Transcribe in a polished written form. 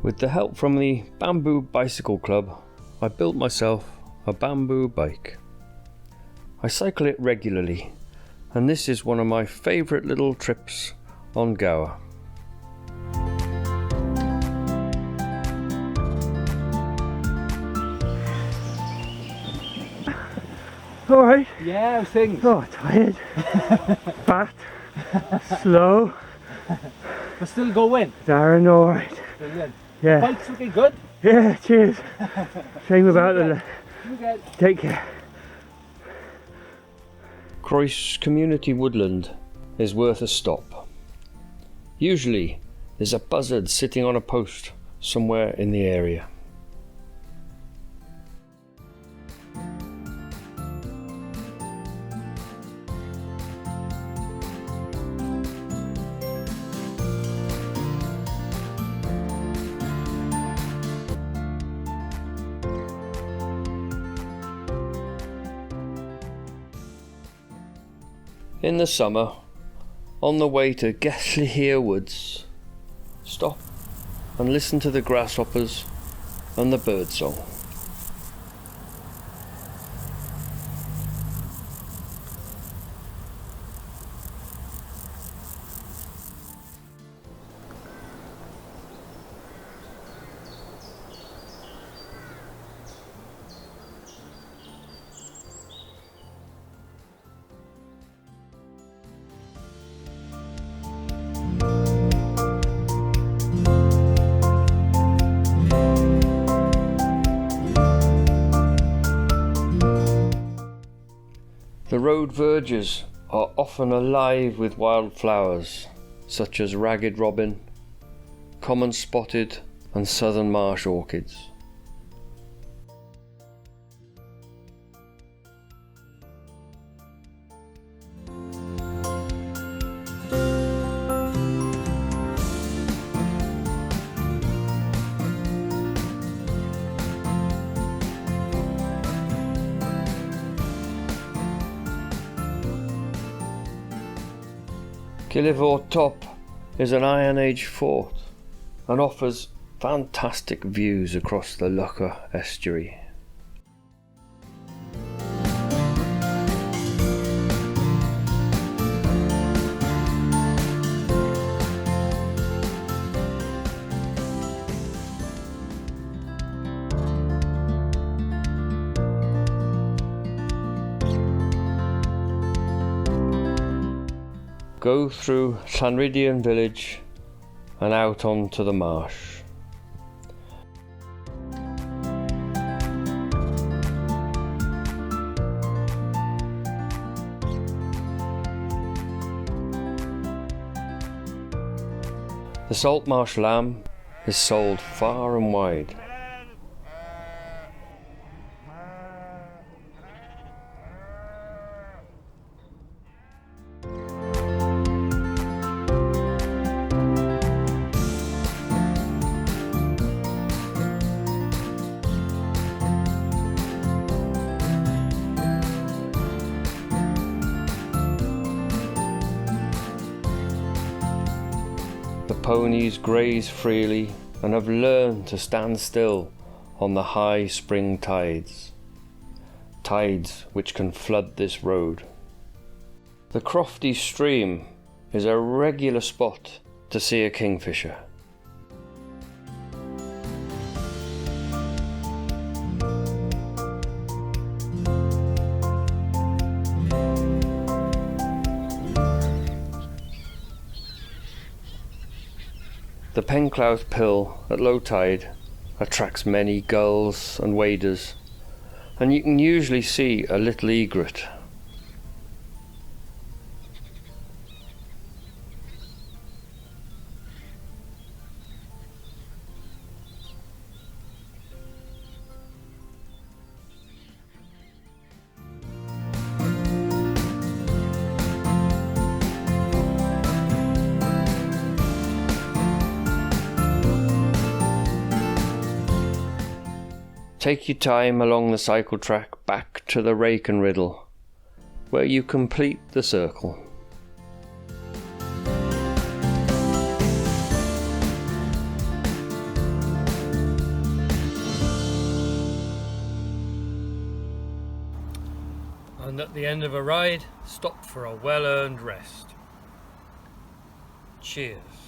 With the help from the Bamboo Bicycle Club, I built myself a bamboo bike. I cycle it regularly, and this is one of my favourite little trips on Gower. Alright. Yeah, how's things? Oh, tired. Fat. Slow. But still going. Darren, alright. Brilliant. Yeah. Bike's looking good. Yeah, cheers. Shame about it. You get Take care. Croyce Community Woodland is worth a stop. Usually there's a buzzard sitting on a post somewhere in the area. In the summer, on the way to Gellir Woods, stop and listen to the grasshoppers and the birdsong. The road verges are often alive with wildflowers such as ragged robin, common spotted and southern marsh orchids. Gillivaw Top is an Iron Age fort and offers fantastic views across the Lougher estuary. Go through Llanryddion village and out onto the marsh. The salt marsh lamb is sold far and wide. The ponies graze freely and have learned to stand still on the high spring tides which can flood this road. The Crofty stream is a regular spot to see a kingfisher. The Penclouth Pill at low tide attracts many gulls and waders, and you can usually see a little egret. Take your time along the cycle track back to the Rake and Riddle, where you complete the circle. and at the end of a ride, stop for a well-earned rest. Cheers.